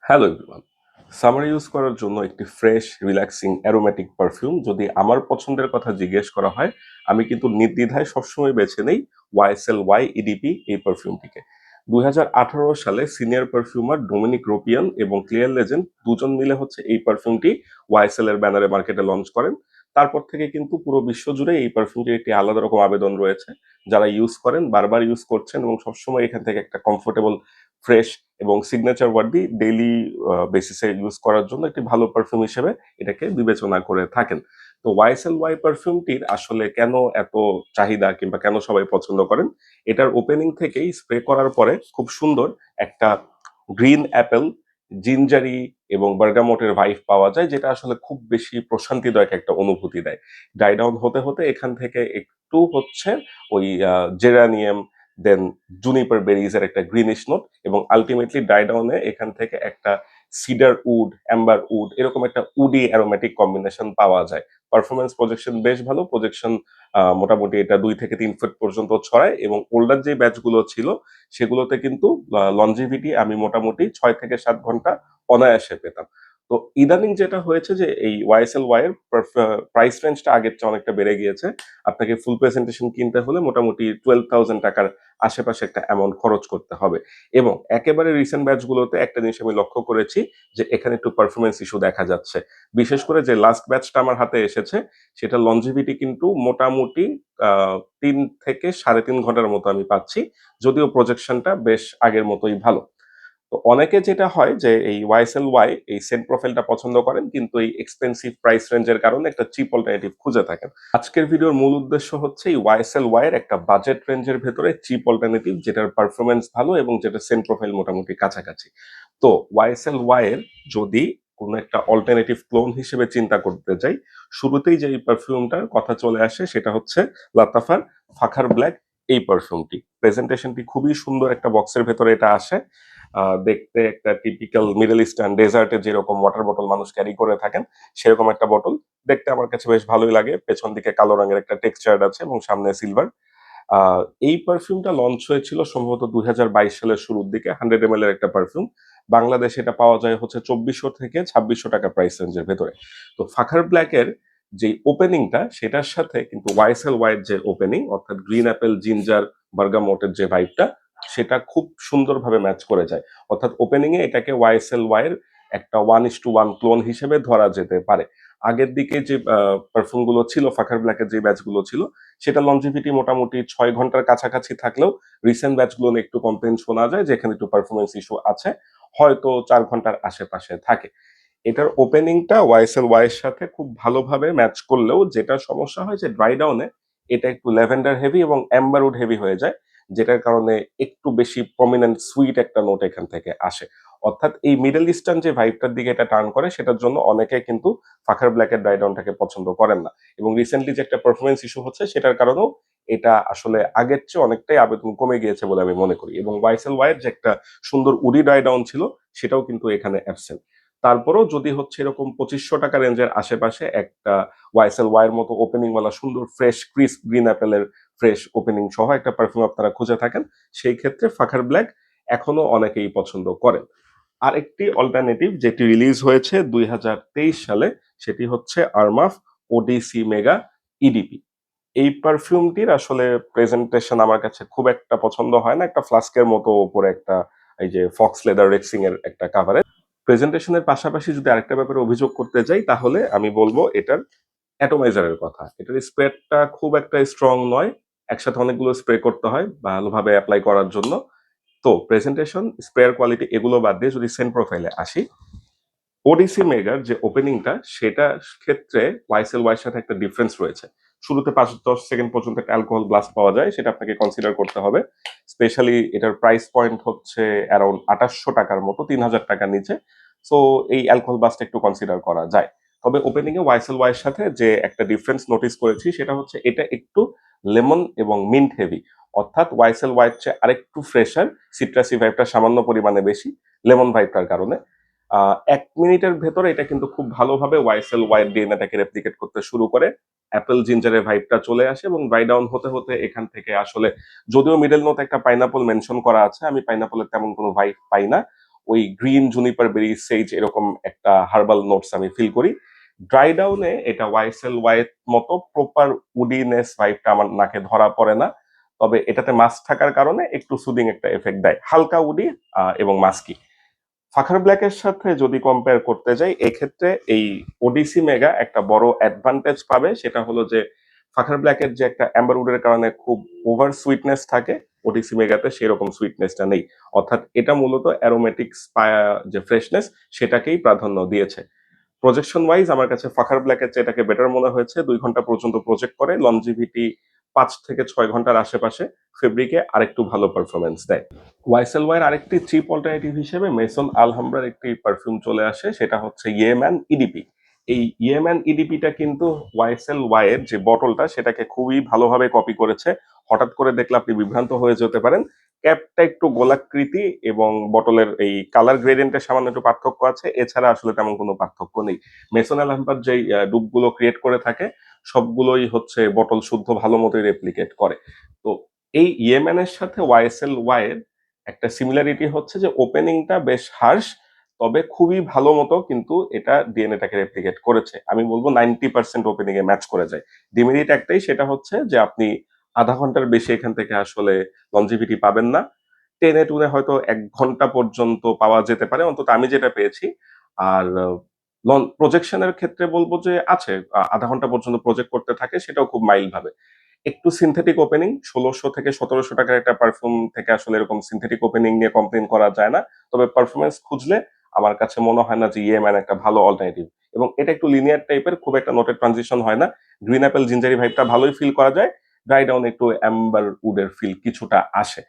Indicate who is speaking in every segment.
Speaker 1: Hello everyone. Summer use করার জন্য একটি ফ্রেশ, রিল্যাক্সিং, অ্যারোমেটিক পারফিউম যদি আমার পছন্দের কথা জিজ্ঞেস করা হয়, আমি কিন্তু নির্দ্বিধায় সবসময় বেছে নেই YSL Y EDP এই পারফিউমটিকে। ২০১৮ সালে সিনিয়র পারফিউমার ডোমিনিক রোপিয়ান এবং ক্লিয়ার লেজেন্ড দুজন মিলে হচ্ছে এই পারফিউমটি YSL এর ব্যানারে মার্কেটে লঞ্চ করেন। তারপর থেকে কিন্তু পুরো বিশ্বজুড়ে এই পারফিউমটির একটি আলাদা রকম আবেদন রয়েছে। যারা ইউজ করেন, বারবার ইউজ করছেন এবং সবসময় এখান থেকে একটা কমফোর্টেবল, ফ্রেশ এবং সিগনেচার ওয়ার্দি ডেইলি বেসিসে ইউজ করার জন্য একটি ভালো পারফিউম হিসেবে এটাকে বিবেচনা করে থাকেন। তো YSL Y পারফিউমটির আসলে কেন এত চাহিদা কিংবা কেন সবাই পছন্দ করেন? এটার ওপেনিং থেকেই স্প্রে করার পরে খুব সুন্দর একটা গ্রিন অ্যাপেল, জিঞ্জারি এবং বার্গামটের ভাইব পাওয়া যায়, যেটা আসলে খুব বেশি প্রশান্তিদায়ক একটা অনুভূতি দেয়। ড্রাই ডাউন হতে, হতে এখান থেকে একটু হচ্ছে ওই জেরানিয়াম, দেন জুনিপার বেরিজ এর একটা গ্রিনিশ নোট এবং আলটিমেটলি ড্রাই ডাউনে এখান থেকে একটা সিডার উড, অ্যাম্বার উড এরকম একটা উডি অ্যারোমেটিক কম্বিনেশন পাওয়া যায়। পারফরমেন্স প্রজেকশন বেশ ভালো। প্রজেকশন মোটামুটি এটা ২ থেকে ৩ ফুট পর্যন্ত ছড়ায় এবং ওল্ডার যে ব্যাচগুলো ছিল সেগুলোতে কিন্তু লনজিভিটি আমি মোটামুটি ৬ থেকে ৭ ঘন্টা অনায়াসে পেতাম। তো ইদানিং যেটা হয়েছে যে এই YSL Y এর প্রাইস রেঞ্জটা আগের চেয়ে অনেকটা বেড়ে গিয়েছে। আপনাকে ফুল প্রেজেন্টেশন কিনতে হলে মোটামুটি ৳12,000 আশেপাশে একটা অ্যামাউন্ট খরচ করতে হবে। এবং একেবারে রিসেন্ট ব্যাচগুলোতে একটা জিনিস আমি লক্ষ্য করেছি যে এখানে একটু পারফরম্যান্স ইস্যু দেখা যাচ্ছে। বিশেষ করে যে লাস্ট ব্যাচটা আমার হাতে এসেছে সেটার লনজিভিটি কিন্তু মোটামুটি আ ৩ থেকে ৩.৫ ঘন্টার মতো আমি পাচ্ছি। যদিও প্রজেকশনটা বেশ আগের মতোই ভালো। তো অনেকে যেটা হয় যে এই YSL Y এই সেন্ট প্রোফাইলটা পছন্দ করেন কিন্তু এই এক্সপেনসিভ প্রাইস রেঞ্জের কারণে একটা চিপ অল্টারনেটিভ খুঁজে থাকেন। আজকের ভিডিওর মূল উদ্দেশ্য হচ্ছে এই YSL Y এর একটা বাজেট রেঞ্জের ভেতরে চিপ অল্টারনেটিভ যেটার পারফরম্যান্স ভালো এবং যেটা সেন্ট প্রোফাইল মোটামুটি কাছাকাছি। তো YSL Y এর যদি কোনো একটা অল্টারনেটিভ ক্লোন হিসেবে চিন্তা করতে যাই, শুরুতেই যে এই পারফিউমটার কথা চলে আসে সেটা হচ্ছে লাতাফার ফাখার ব্ল্যাক এই পারফিউমটি। প্রেজেন্টেশনটি খুবই সুন্দর, একটা বক্সের ভেতরে এটা আসে। দেখতে একটা টিপিক্যাল মিডল ইস্টার্ন ডেজার্টে যেরকম ওয়াটার বোতল মানুষ ক্যারি করে থাকেন, সেরকম একটা বোতল। দেখতে আমার কাছে বেশ ভালোই লাগে। পেছন দিকে কালো রঙের একটা টেক্সচার আছে এবং সামনে সিলভার। আ এই পারফিউমটা লঞ্চ হয়েছিল সম্ভবত ২০২২ সালের শুরুর দিকে। 100 ml এর একটা পারফিউম। বাংলাদেশে এটা পাওয়া যায় হচ্ছে ৳২৪০০ থেকে ৳২৬০০ প্রাইস রেঞ্জের ভেতরে। তো ফাখার ব্ল্যাক এর যেই ওপেনিংটা সেটার সাথে কিন্তু YSL Y এর যে ওপেনিং অর্থাৎ গ্রিন অ্যাপেল, জিঞ্জার, বার্গামটের যে ভাইবটা সেটা খুব সুন্দরভাবে ম্যাচ করে যায়। অর্থাৎ ওপেনিং এ এটাকে YSL Y এর একটা 1:1 ক্লোন হিসেবে ধরা যেতে পারে। আগের দিকে যে পারফিউম গুলো ছিল, ফাখার ব্ল্যাক এর যে ব্যাচ গুলো ছিল সেটা লনজিভিটি মোটামুটি ৬ ঘন্টার কাছাকাছি থাকলেও রিসেন্ট ব্যাচগুলো নিয়ে একটু কমপ্লেইন শোনা যায় যে এখানে একটু পারফরম্যান্স ইস্যু আছে। হয়তো ৪ ঘন্টার আশেপাশে থাকে। এটার ওপেনিংটা YSL Y এর সাথে খুব ভালোভাবে ম্যাচ করলেও যেটা সমস্যা হয় যে ড্রাই ডাউন এ এটা একটু ল্যাভেন্ডার হেভি এবং অ্যাম্বার উড হেভি হয়ে যায়। যেটার কারণে একটু বেশি প্রমিনেন্ট সুইট একটা নোট এখান থেকে আসে। অর্থাৎ এই মিডল ইস্টার্ন যে ভাইবটার দিকে এটা টার্ন করে সেটার জন্য অনেকে কিন্তু ফাখার ব্ল্যাক এর ড্রাই ডাউনটাকে পছন্দ করেন না। এবং রিসেন্টলি যে একটা পারফরম্যান্স ইস্যু হচ্ছে সেটার কারণেও এটা আসলে আগের চেয়ে অনেকটাই আবেদন কমে গিয়েছে বলে আমি মনে করি। এবং YSL Y এর যে একটা সুন্দর উডি ড্রাই ডাউন ছিল সেটাও কিন্তু এখানে অ্যাবসেন্ট। তারপরেও যদি হচ্ছে এরকম ৳২৫০০ রেঞ্জের আশেপাশে একটা YSL Y এর মতো ওপেনিং ওয়ালা সুন্দর ফ্রেশ ক্রিসপ গ্রিন অ্যাপেলের ফ্রেশ ওপেনিং সহ একটা পারফিউম আপনারা খুঁজে থাকেন, সেই ক্ষেত্রে ফাখার ব্ল্যাক এখনো অনেকেই পছন্দ করেন। আরেকটি অল্টারনেটিভ যেটি রিলিজ হয়েছে ২০২৩ সালে সেটি হচ্ছে আরমাফ ওডিসি মেগা ইডিপি। এই পারফিউমটির আসলে প্রেজেন্টেশন আমার কাছে খুব একটা পছন্দ হয় না। একটা ফ্লাস্কের মতো উপরে একটা এই যে ফক্স লেদার রেক্সিং এর একটা কাভারেজ। প্রেজেন্টেশনের পাশাপাশি যদি আরেকটা ব্যাপারে অভিযোগ করতে যাই তাহলে আমি বলব এটার অ্যাটমাইজার এর কথা। এটার স্প্রেটা খুব একটা স্ট্রং নয়। একসাথে অনেকগুলো স্প্রে করতে হয় ভালোভাবে এপ্লাই করার জন্য। তো প্রেজেন্টেশন, স্প্রেয়ার কোয়ালিটি এগুলো বাদ দিয়ে যদি সেন্ট প্রোফাইলে আসি, ওডিসি মেগার যে ওপেনিংটা সেটার ক্ষেত্রে YSL Y এর সাথে একটা ডিফারেন্স রয়েছে। শুরুতে ৫-১০ সেকেন্ড পর্যন্ত একটা অ্যালকোহল ব্লাস্ট পাওয়া যায়, সেটা আপনাকে কনসিডার করতে হবে। স্পেশালি এটার প্রাইস পয়েন্ট হচ্ছে অ্যারাউন্ড ৳২৮০০ র মতো, ৳৩,০০০ নিচে। সো এই অ্যালকোহল ব্লাস্টটা একটু কনসিডার করা যায়। তবে ওপেনিং এ YSL Y এর সাথে যে একটা ডিফারেন্স নোটিস করেছি সেটা হচ্ছে এটা একটু লেমন এবং মিন্ট হেভি। অর্থাৎ YSL Y এর চেয়ে আরেকটু ফ্রেশার, সিট্রাসি ভাইবটা সামান্য পরিমাণে বেশি, লেমন ভাইবটার কারণে। ১ মিনিটের ভেতরে এটা কিন্তু খুব ভালোভাবে YSL Y এর ডিএনএটাকে রেপ্লিকেট করতে শুরু করে। অ্যাপল জিঞ্জারের ভাইবটা চলে আসে এবং ড্রাই ডাউন হতে, হতে এখান থেকে আসলে যদিও মিডল নোট একটা পাইনাপল মেনশন করা আছে, আমি পাইনাপলের তেমন কোনো ভাইব পাই না। ওই গ্রিন জুনিপার বেরি সেজ এরকম একটা হার্বাল নোটস আমি ফিল করি। ড্রাই ডাউনে এটা ওয়াইএসএল ওয়াই এর মতো প্রপার উডিনেস ভাইবটা আমার নাকে ধরা পড়ে না, তবে এটাতে মাস্ক থাকার কারণে একটু সুদিং একটা এফেক্ট দেয়, হালকা উডি এবং মাস্কি। ফাখার ব্ল্যাকের সাথে যদি কম্পেয়ার করতে যাই, এক্ষেত্রে এই ওডিসি মেগা একটা বড় অ্যাডভান্টেজ পাবে, সেটা হলো যে ফাখার ব্ল্যাকের যে একটা অ্যাম্বারউডের কারণে খুব ওভার সুইটনেস থাকে, ওডিসি মেগাতে সেরকম সুইটনেসটা নেই। অর্থাৎ এটা মূলত অ্যারোমেটিক্স যে ফ্রেশনেস সেটাকেই প্রাধান্য দিয়েছে। প্রজেকশন ওয়াইজ আমার কাছে ফাখার ব্ল্যাকের চেয়ে এটাকে বেটার মনে হয়েছে। 2 ঘন্টা পর্যন্ত প্রজেক্ট করে, লনজিভিটি 5 থেকে 6 ঘন্টার আশেপাশে। ফেব্রিকে আরেকটু ভালো পারফরমেন্স দেয়। ওয়াইসেল ওয়াইয়ের আরেকটি চিপ অল্টারনেটিভ হিসেবে মেসন আলহামব্রার একটি পারফিউম চলে আসে, সেটা হচ্ছে ইয়েম্যান ইডিপি। এই ইয়েম্যান ইডিপিটা কিন্তু ওয়াইসেল ওয়াইয়ের যে বটলটা সেটাকে খুবই ভালোভাবে কপি করেছে। হঠাৎ করে দেখলে আপনি বিভ্রান্ত হয়ে যেতে পারেন। ক্যাপটা একটু গোলাকৃতি এবং বটলের এই কালার গ্রেডিয়েন্টের সামান্য একটু পার্থক্য আছে, এছাড়া আসলে তেমন কোনো পার্থক্য নেই। মেসন আলহামব্রার যেই ডুবগুলো ক্রিয়েট করে থাকে সবগুলোই হচ্ছে বটল শুদ্ধ ভালো মতোই রেপ্লিকেট করে। তো এই ইয়েম্যানের সাথে ওয়াইএসএল ওয়াইয়ের একটা সিমিলারিটি হচ্ছে যে ওপেনিংটা বেশ হার্শ, তবে খুবই ভালো মতো কিন্তু এটা ডিএনএটাকে রেপ্লিকেট করেছে। আমি বলবো 90% ওপেনিং এ ম্যাচ করে যায়। ডিমেরিট একটাই, সেটা হচ্ছে যে আপনি আধা ঘন্টার বেশি এখান থেকে আসলে লঞ্জিভিটি পাবেন না। টেনে টুনে হয়তো 1 ঘন্টা পর্যন্ত পাওয়া যেতে পারে, অন্তত আমি যেটা পেয়েছি। আর প্রজেকশনের ক্ষেত্রে বলবো যে আছে, আধা ঘন্টা পর্যন্ত প্রজেক্ট করতে থাকে, সেটাও খুব মাইল্ড ভাবে। একটু সিনথেটিক ওপেনিং, 1600 থেকে 1700 টাকার একটা পারফিউম থেকে আসলে এরকম সিনথেটিক ওপেনিং নিয়ে কমপ্লেন করা যায় না। তবে পারফরমেন্স খুঁজলে আমার কাছে মনে হয় না যে ইএমআই একটা ভালো অল্টারনেটিভ। এবং এটা একটু লিনিয়ার টাইপের, খুব একটা নোটের ট্রানজিশন হয় না। গ্রিন অ্যাপেল জিঞ্জারি ভাইবটা ভালোই ফিল করা যায়। ড্রাই ডাউন একটু অ্যাম্বার উডের ফিল কিছুটা আসে।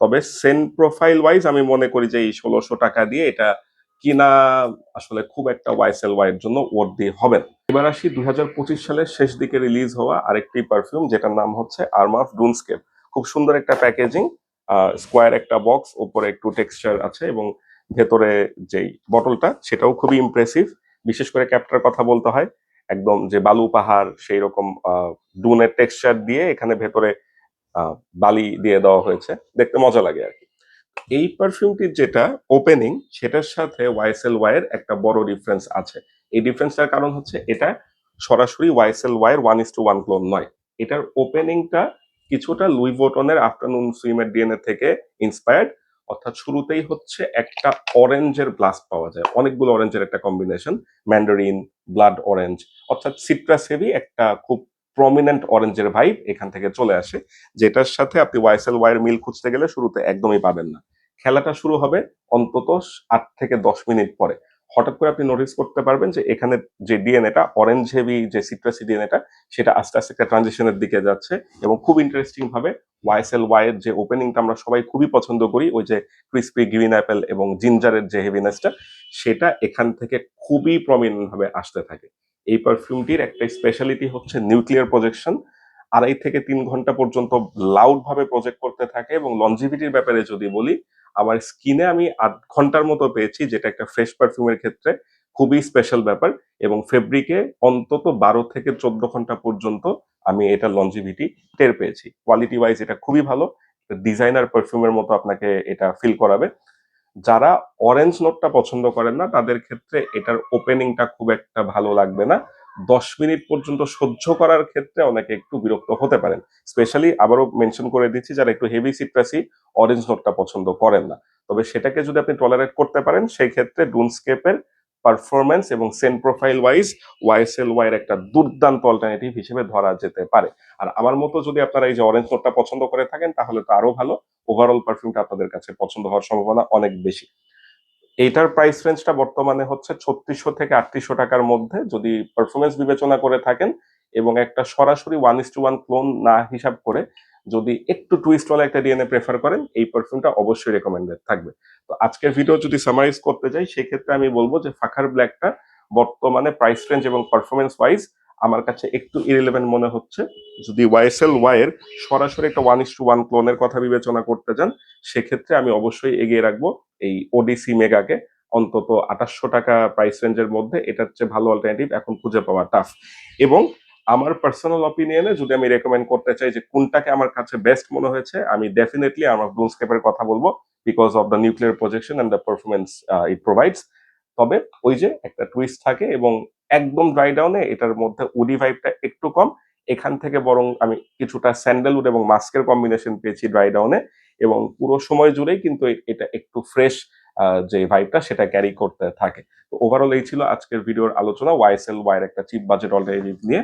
Speaker 1: তবে সেন্ট প্রোফাইল ওয়াইজ আমি মনে করি যে এই 1600 টাকা দিয়ে এটা কিনা আসলে খুব একটা ওয়াইসেল ওয়াইয়ের জন্য ওয়ার্থি হবে না। এবার আসি 2025 সালের শেষ দিকে রিলিজ হওয়া আরেকটি পারফিউম, যেটার নাম হচ্ছে আর্মা অফ ডুনস্কেপ। খুব সুন্দর একটা প্যাকেজিং, স্কোয়ার একটা বক্স, উপরে একটু টেক্সচার আছে এবং ভেতরে যেই বটলটা সেটাও খুবই ইমপ্রেসিভ। বিশেষ করে ক্যাপটার কথা বলতে হয়, একদম যে বালু পাহাড় সেই রকম ডুনের টেক্সচার দিয়ে এখানে ভেতরে বালি দিয়ে দেওয়া হয়েছে, দেখতে মজা লাগে আর কি। এই পারফিউমটির যেটা ওপেনিং সেটার সাথে ওয়াইএসএল ওয়াইয়ের একটা বড় ডিফারেন্স আছে। এই ডিফারেন্সটার কারণ হচ্ছে এটা সরাসরি ওয়াইএসএল ওয়াইয়ের 1:1 ক্লোন নয়। এটার ওপেনিংটা কিছুটা লুই ভোটনের আফটারনুন সুইমের ডিএনএ থেকে ইন্সপায়ার্ড। অর্থাৎ শুরুতেই হচ্ছে একটা অরেঞ্জের ব্লাস্ট পাওয়া যায়, অনেকগুলো অরেঞ্জের একটা কম্বিনেশন, ম্যান্ডারিন, ব্লাড অরেঞ্জ, অর্থাৎ সিট্রাস হেভি একটা খুব প্রমিনেন্ট অরেঞ্জের ভাইব এখান থেকে চলে আসে, যেটার সাথে আপনি ওয়াইএসএল ওয়াইয়ের মিল খুঁজতে গেলে শুরুতে একদমই পাবেন না। খেলাটা শুরু হবে অন্তত 8 থেকে 10 মিনিট পরে। হঠাৎ করে আপনি নোটিস করতে পারবেন যে এখানে যে ডিএনএটা অরেঞ্জ হেভি, যে সিট্রাসি ডিএনএটা সেটা আস্তে আস্তে একটা ট্রানজিশনের দিকে যাচ্ছে। এবং খুব ইন্টারেস্টিং ভাবে ওয়াইএসএল ওয়াই এর যে ওপেনিংটা আমরা সবাই খুবই পছন্দ করি, ওই যে ক্রিসপি গ্রিন অ্যাপেল এবং জিঞ্জারের যে হেভিনেসটা, সেটা এখান থেকে খুবই প্রমিনেন্ট ভাবে আসতে থাকে। এই পারফিউমটির একটা স্পেশালিটি হচ্ছে নিউক্লিয়ার প্রজেকশন। 2.5 থেকে 3 ঘন্টা পর্যন্ত লাউড ভাবে প্রজেক্ট করতে থাকে। এবং লনজিভিটির ব্যাপারে যদি বলি, আমার স্কিনে আমি 8 ঘন্টার মতো পেয়েছি, যেটা একটা ফ্রেশ পারফিউমের ক্ষেত্রে খুবই স্পেশাল ব্যাপার। এবং ফেব্রিকে অন্তত 12 থেকে 14 ঘন্টা পর্যন্ত আমি এটা লনজিভিটি টের পেয়েছি। কোয়ালিটি ওয়াইজ এটা খুবই ভালো, ডিজাইনার পারফিউমের মতো আপনাকে এটা ফিল করাবে। যারা অরেঞ্জ নোটটা পছন্দ করেন না তাদের ক্ষেত্রে এটার ওপেনিংটা খুব একটা ভালো লাগবে না। 10 মিনিট পর্যন্ত সহ্য করার ক্ষেত্রে অনেকে একটু বিরক্ত হতে পারেন। স্পেশালি আবারও মেনশন করে দিচ্ছি, যারা একটু হেভি সিট্রাসি অরেঞ্জ নোটটা পছন্দ করেন না। তবে সেটাকে যদি আপনি টলারেট করতে পারেন, সেই ক্ষেত্রে ডুনস্কেপের পারফরমেন্স এবং সেন্ট প্রোফাইল ওয়াইজ ওয়াইএসএল ওয়াইয়ের একটা দুর্দান্ত অল্টারনেটিভ হিসেবে ধরা যেতে পারে। আর আমার মতো যদি আপনারা এই যে অরেঞ্জ নোটটা পছন্দ করে থাকেন তাহলে তো আরো ভালো। ওভারঅল পারফিউমটা আপনাদের কাছে পছন্দ হওয়ার সম্ভাবনা অনেক বেশি। এইটার প্রাইস রেঞ্জটা বর্তমানে হচ্ছে 3600 থেকে 3800 টাকার মধ্যে, যদি পারফরমেন্স বিবেচনা করে থাকেন এবং একটা সরাসরি 1:1 ক্লোন না হিসাব করে যদি একটু টুইস্ট ওয়ালা একটা ডিএনএ প্রেফার করেন, এই পারফিউমটা অবশ্যই রেকমেন্ডেড থাকবে। তো আজকের ভিডিও যদি সামারাইজ করতে যাই, সেক্ষেত্রে আমি বলবো যে ফাখার ব্ল্যাকটা বর্তমানে প্রাইস রেঞ্জ এবং পারফরমেন্স ওয়াইজ আমার কাছে একটু ইরিলেভেন্ট মনে হচ্ছে। যদি ওয়াইএসএল ওয়াই এর সরাসরি একটা 1:1 ক্লোনের কথা বিবেচনা করতে যান, সেক্ষেত্রে আমি অবশ্যই এগিয়ে রাখবো এই ওডিসি মেগাকে। অন্তত 2800 টাকা প্রাইস রেঞ্জের মধ্যে এটার চেয়ে ভালো অল্টারনেটিভ এখন খুঁজে পাওয়া টাফ। এবং আমার পার্সোনাল অপিনিয়নে যদি আমি রেকমেন্ড করতে চাই যে কোনটাকে আমার কাছে বেস্ট মনে হয়েছে, আমি ডেফিনেটলি আমার ব্লুমস্কেপের কথা বলবো because of the nuclear projection and the performance it provides. তবে ওই যে একটা টুইস্ট থাকে এবং একদম ড্রাই ডাউনে এটার মধ্যে উডি ভাইবটা একটু কম। এখান থেকে বরং আমি কিছুটা স্যান্ডেলউড এবং মাস্কের কম্বিনেশন পেয়েছি ড্রাই ডাউনে, এবং পুরো সময় জুড়েই কিন্তু এটা একটু ফ্রেশ যে ভাইবটা সেটা ক্যারি করতে থাকে। তো ওভারঅল এই ছিল আজকের ভিডিওর আলোচনা ওয়াইএসএল ওয়াই এর একটা চিপ বাজেট অল্টারনেটিভ নিয়ে।